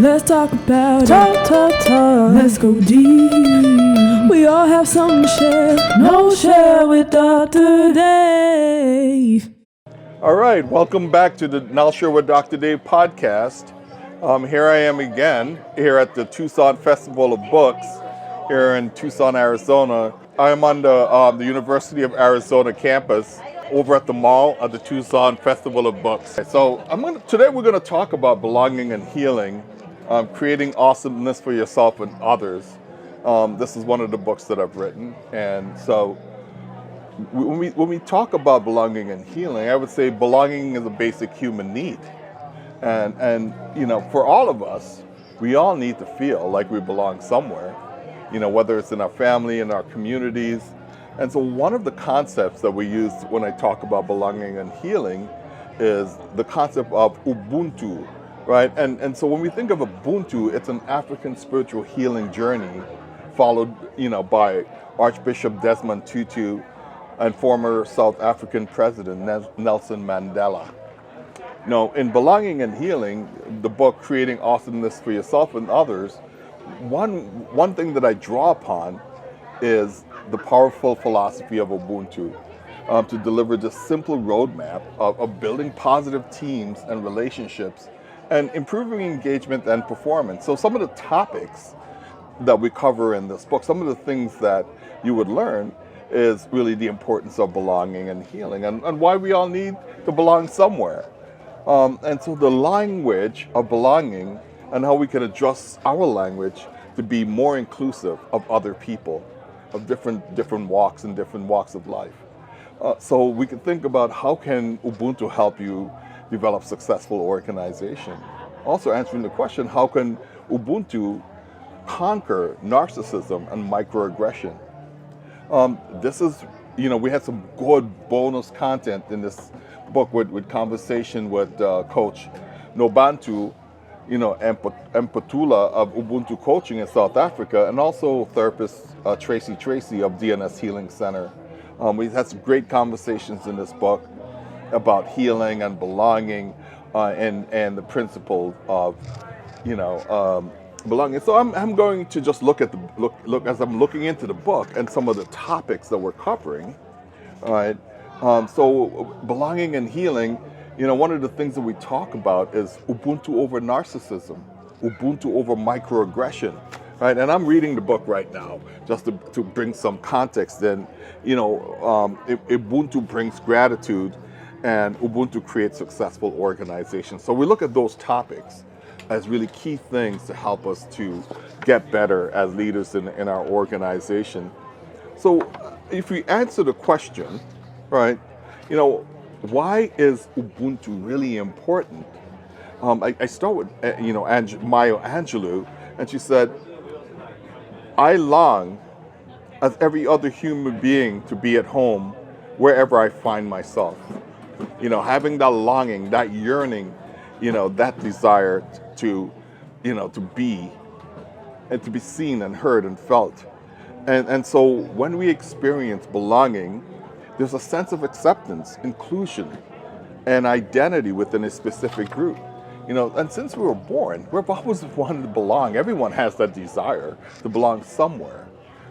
Let's talk about talk. Let's go deep. We all have something to share. No share with Dr. Dave. All right, welcome back to the Now Share with Dr. Dave podcast. Here I am again, here at the Tucson Festival of Books, here in Tucson, Arizona. I am on the University of Arizona campus, over at the mall at the Tucson Festival of Books. So today we're going to talk about belonging and healing, creating awesomeness for yourself and others. This is one of the books that I've written, and so when we talk about belonging and healing, I would say belonging is a basic human need, and you know, for all of us, we all need to feel like we belong somewhere. You know, whether it's in our family, in our communities. And so one of the concepts that we use when I talk about belonging and healing is the concept of Ubuntu, right? And so when we think of Ubuntu, it's an African spiritual healing journey followed, you know, by Archbishop Desmond Tutu and former South African President Nelson Mandela. Now, in Belonging and Healing, the book Creating Awesomeness for Yourself and Others, one thing that I draw upon is the powerful philosophy of Ubuntu to deliver this simple roadmap of building positive teams and relationships and improving engagement and performance. So some of the topics that we cover in this book, some of the things that you would learn is really the importance of belonging and healing and why we all need to belong somewhere. And so the language of belonging and how we can adjust our language to be more inclusive of other people, of different walks and different walks of life. So we can think about how can Ubuntu help you develop successful organization. Also answering the question, how can Ubuntu conquer narcissism and microaggression? This is, you know, we had some good bonus content in this book with conversation with Coach Nobantu, you know, Mpatula of Ubuntu Coaching in South Africa, and also therapist Tracy of DNS Healing Center. We had some great conversations in this book about healing and belonging and the principle of, you know, belonging. So I'm going to just look as I'm looking into the book and some of the topics that we're covering. All right. So belonging and healing, you know, one of the things that we talk about is Ubuntu over narcissism, Ubuntu over microaggression, right? And I'm reading the book right now just to bring some context in. You know, Ubuntu brings gratitude and Ubuntu creates successful organizations. So we look at those topics as really key things to help us to get better as leaders in our organization. So if we answer the question, right, you know, why is Ubuntu really important? I start with, you know, Maya Angelou, and she said, I long, as every other human being, to be at home wherever I find myself. You know, having that longing, that yearning, you know, that desire to, you know, to be and to be seen and heard and felt. And so when we experience belonging, there's a sense of acceptance, inclusion, and identity within a specific group. You know, and since we were born, we've always wanted to belong. Everyone has that desire to belong somewhere,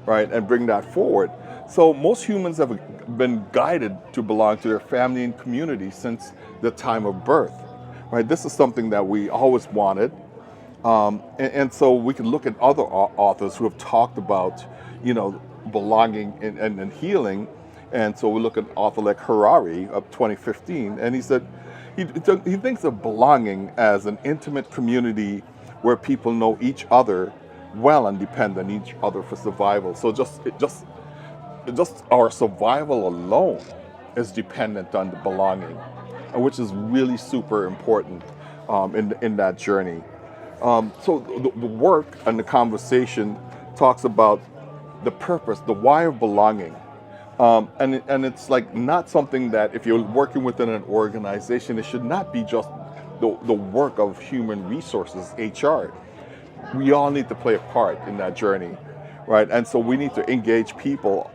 right, and bring that forward. So most humans have been guided to belong to their family and community since the time of birth, right? This is something that we always wanted. And so we can look at other authors who have talked about, you know, belonging and healing. And so we look at an author like Harari of 2015, and he said he thinks of belonging as an intimate community where people know each other well and depend on each other for survival. So just our survival alone is dependent on the belonging, which is really super important in that journey. So the work and the conversation talks about the purpose, the why of belonging. And it's like not something that if you're working within an organization, it should not be just the work of human resources, HR. We all need to play a part in that journey, right? And so we need to engage people,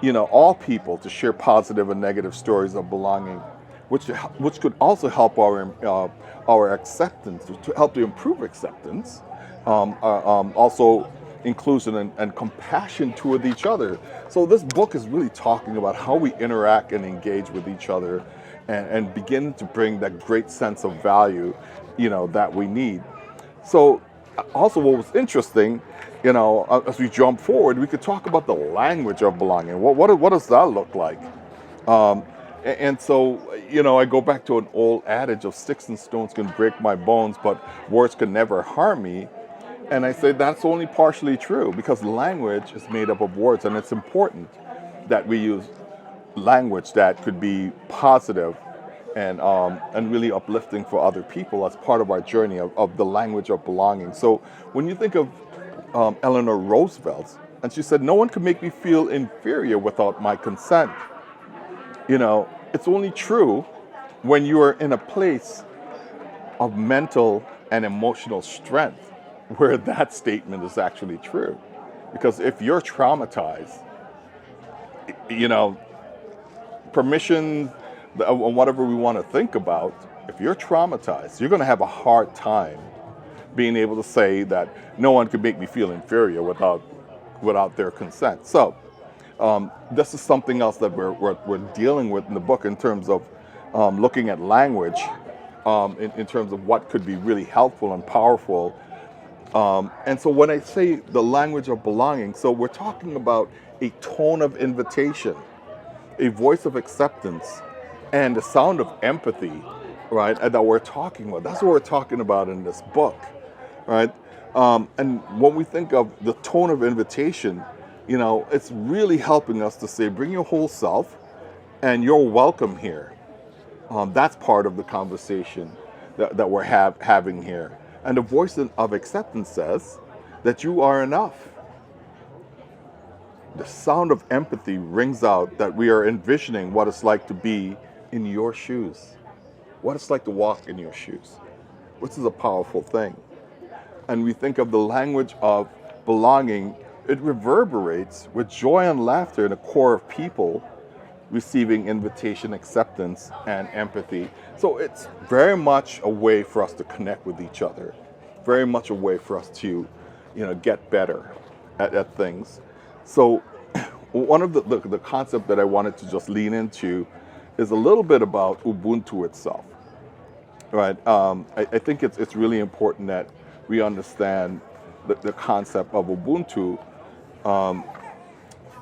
you know, all people to share positive and negative stories of belonging, which could also help our acceptance, to help to improve acceptance, also inclusion and compassion toward each other. So this book is really talking about how we interact and engage with each other, and begin to bring that great sense of value, that we need. So also what was interesting, as we jump forward, we could talk about the language of belonging. What does that look like? And so, I go back to an old adage of sticks and stones can break my bones, but words can never harm me. And I say that's only partially true, because language is made up of words, and it's important that we use language that could be positive and really uplifting for other people as part of our journey of the language of belonging. So when you think of Eleanor Roosevelt, and she said, "No one can make me feel inferior without my consent." It's only true when you are in a place of mental and emotional strength where that statement is actually true. Because if you're traumatized, permission, whatever we want to think about, if you're traumatized, you're going to have a hard time being able to say that no one can make me feel inferior without their consent. So this is something else that we're dealing with in the book in terms of looking at language, in terms of what could be really helpful and powerful. And so when I say the language of belonging, so we're talking about a tone of invitation, a voice of acceptance, and the sound of empathy, right, that we're talking about. That's what we're talking about in this book, right? And when we think of the tone of invitation, it's really helping us to say, bring your whole self, and you're welcome here. That's part of the conversation that we're having here. And the voice of acceptance says that you are enough. The sound of empathy rings out that we are envisioning what it's like to be in your shoes, what it's like to walk in your shoes, which is a powerful thing. And we think of the language of belonging, it reverberates with joy and laughter in the core of people receiving invitation, acceptance, and empathy. So it's very much a way for us to connect with each other, very much a way for us to, get better at things. So one of the concept that I wanted to just lean into is a little bit about Ubuntu itself, right? I think it's really important that we understand the concept of Ubuntu.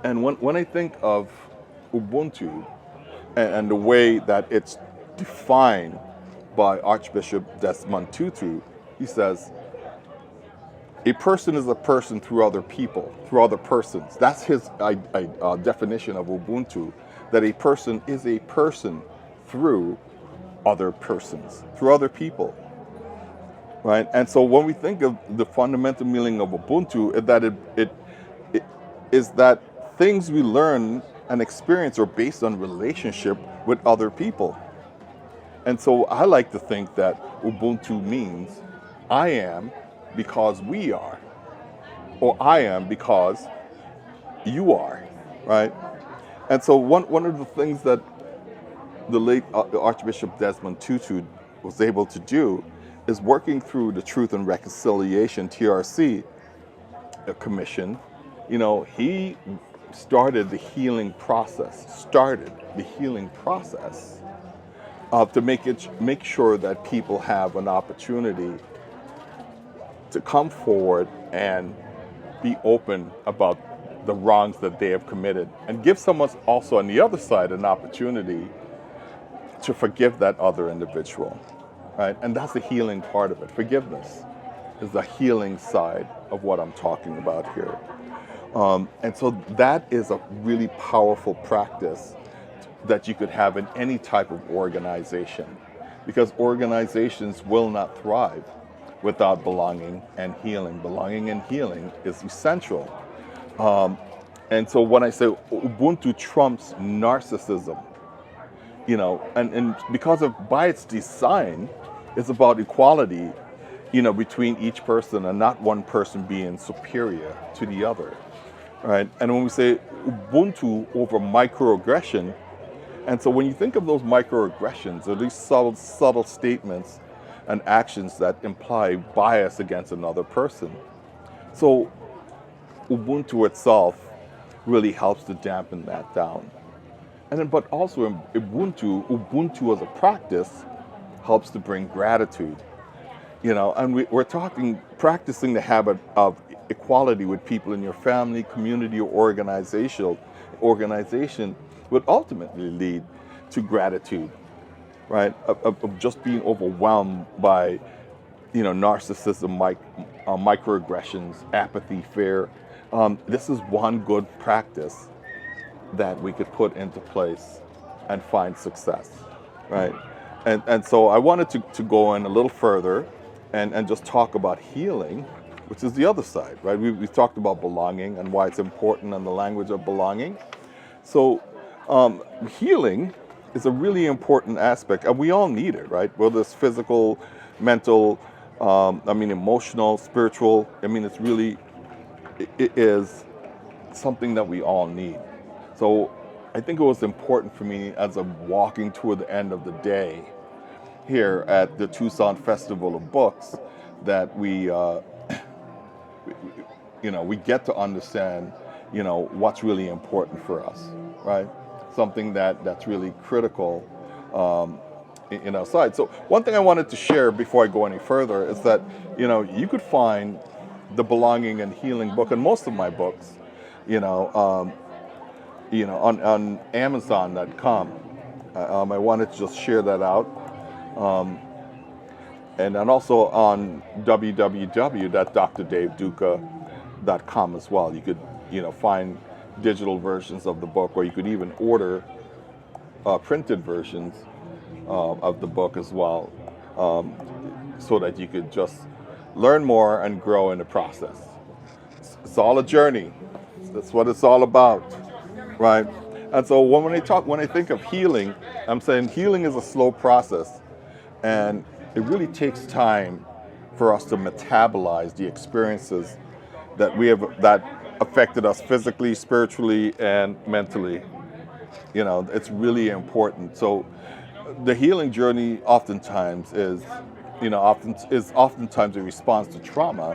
And when I think of Ubuntu and the way that it's defined by Archbishop Desmond Tutu, he says, a person is a person through other people, through other persons. That's his definition of Ubuntu, that a person is a person through other persons, through other people, right? And so when we think of the fundamental meaning of Ubuntu, that it is that things we learn and experience are based on relationship with other people. And so I like to think that Ubuntu means I am because we are, or I am because you are, right? And so one of the things that the late Archbishop Desmond Tutu was able to do is working through the Truth and Reconciliation TRC commission. He started the healing process to make sure that people have an opportunity to come forward and be open about the wrongs that they have committed, and give someone also on the other side an opportunity to forgive that other individual, right? And that's the healing part of it. Forgiveness is the healing side of what I'm talking about here. And so that is a really powerful practice that you could have in any type of organization, because organizations will not thrive without belonging and healing. Belonging and healing is essential. And so when I say Ubuntu trumps narcissism, and because by its design, it's about equality, between each person, and not one person being superior to the other, right? And when we say Ubuntu over microaggression, And so when you think of those microaggressions or these subtle statements and actions that imply bias against another person, so Ubuntu itself really helps to dampen that down. And then, but also in Ubuntu as a practice helps to bring gratitude. And we're talking practicing the habit of equality with people in your family, community, or organization would ultimately lead to gratitude, right? Of just being overwhelmed by, narcissism, microaggressions, apathy, fear. This is one good practice that we could put into place and find success, right? And so I wanted to go in a little further and just talk about healing, which is the other side, right? We've talked about belonging and why it's important and the language of belonging. So healing is a really important aspect, and we all need it, right? Whether it's physical, mental, emotional, spiritual. It is something that we all need. So I think it was important for me as I'm walking toward the end of the day here at the Tucson Festival of Books that we get to understand, what's really important for us, right? Something that's really critical in our side. So one thing I wanted to share before I go any further is that, you could find the Belonging and Healing book and most of my books, on Amazon.com. I wanted to just share that out. And then also on www.drdaveduca.com as well. You could, find digital versions of the book, or you could even order printed versions of the book as well, so that you could just learn more and grow in the process. It's all a journey. That's what it's all about, right? And so when I think of healing, I'm saying healing is a slow process, and it really takes time for us to metabolize the experiences that that affected us physically, spiritually, and mentally. It's really important. So the healing journey oftentimes is oftentimes a response to trauma,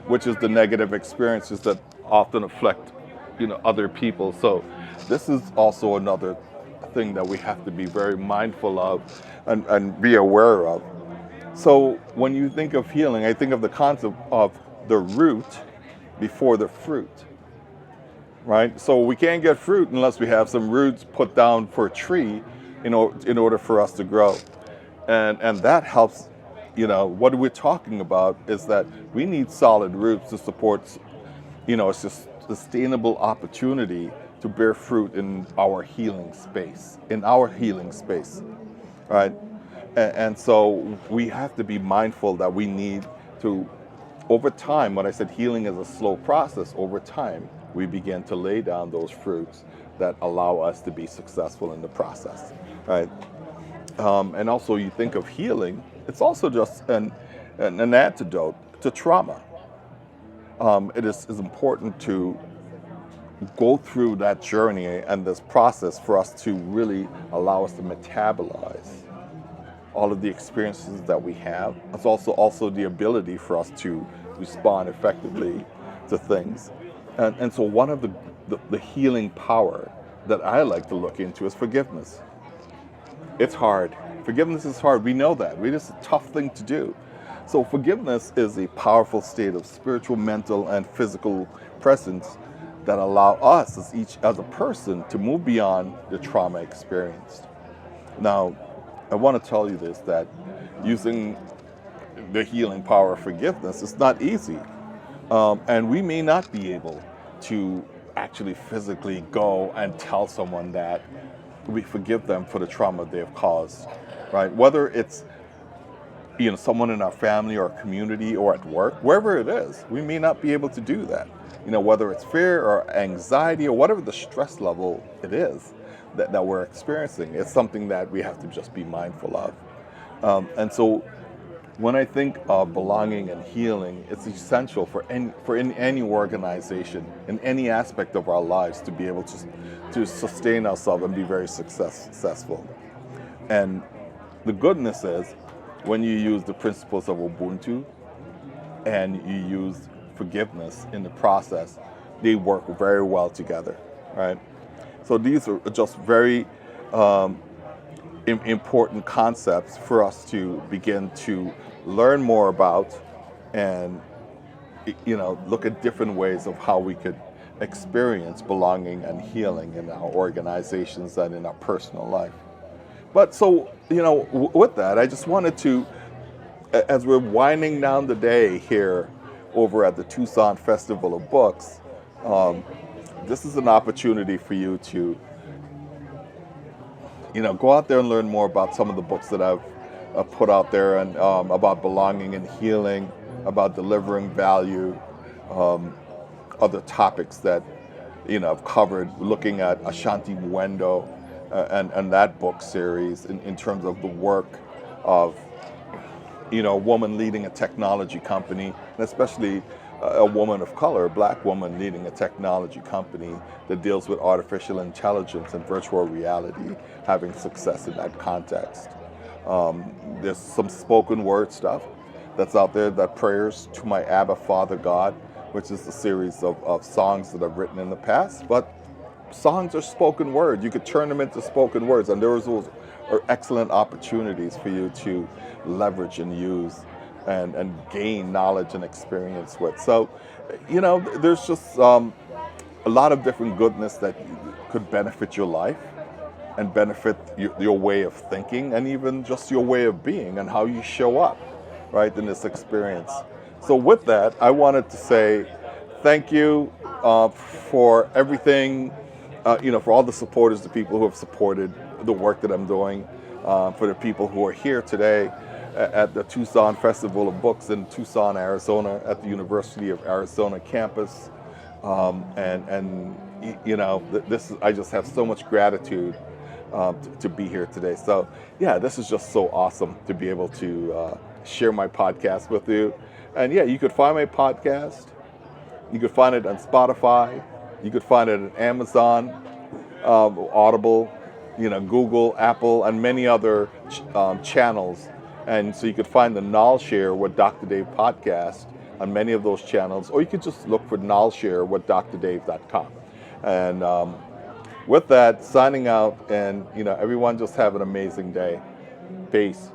which is the negative experiences that often affect other people. So this is also another thing that we have to be very mindful of and be aware of. So when you think of healing, I think of the concept of the root before the fruit, right? So we can't get fruit unless we have some roots put down for a tree in order for us to grow. And that helps, what we're talking about is that we need solid roots to support, a sustainable opportunity to bear fruit in our healing space, right? And so we have to be mindful that we need to, over time, when I said healing is a slow process, over time, we begin to lay down those fruits that allow us to be successful in the process, right? And also you think of healing, it's also just an antidote to trauma. It is important to go through that journey and this process for us to really allow us to metabolize all of the experiences that we have. It's also the ability for us to respond effectively to things. And so one of the healing power that I like to look into is forgiveness. It's hard. Forgiveness is hard. We know that. It's a tough thing to do. So forgiveness is a powerful state of spiritual, mental, and physical presence that allow us as a person to move beyond the trauma experienced. Now, I want to tell you this, that using the healing power of forgiveness is not easy. And we may not be able to actually physically go and tell someone that we forgive them for the trauma they have caused, right? Whether it's someone in our family or community or at work, wherever it is, we may not be able to do that. Whether it's fear or anxiety or whatever the stress level it is that we're experiencing, it's something that we have to just be mindful of. And so When I think of belonging and healing, it's essential for any organization in any aspect of our lives to be able to sustain ourselves and be very successful. And the goodness is, when you use the principles of Ubuntu and you use forgiveness in the process, they work very well together, right? So these are just very important concepts for us to begin to learn more about, and look at different ways of how we could experience belonging and healing in our organizations and in our personal life. But so, with that, I just wanted to, as we're winding down the day here over at the Tucson Festival of Books, this is an opportunity for you to go out there and learn more about some of the books that I've put out there, and about belonging and healing, about delivering value, other topics that I've covered, looking at Ashanti Mwendo and that book series in terms of the work of a woman leading a technology company, and especially a woman of color, a black woman leading a technology company that deals with artificial intelligence and virtual reality, having success in that context. There's some spoken word stuff that's out there, that Prayers to My Abba Father God, which is a series of songs that I've written in the past. But songs are spoken word. You could turn them into spoken words, and those are excellent opportunities for you to leverage and use and gain knowledge and experience with. So, there's just a lot of different goodness that could benefit your life and benefit your way of thinking, and even just your way of being and how you show up, right, in this experience. So with that, I wanted to say thank you for everything, for all the supporters, the people who have supported the work that I'm doing, for the people who are here today at the Tucson Festival of Books in Tucson, Arizona, at the University of Arizona campus. I just have so much gratitude to be here today. So yeah, this is just so awesome to be able to share my podcast with you. And yeah, you could find my podcast. You could find it on Spotify. You could find it on Amazon, Audible, Google, Apple, and many other channels. And so you could find the Knowledge with Dr. Dave podcast on many of those channels, or you could just look for Knowledge with drdave.com. And with that, signing out, and everyone just have an amazing day. Peace.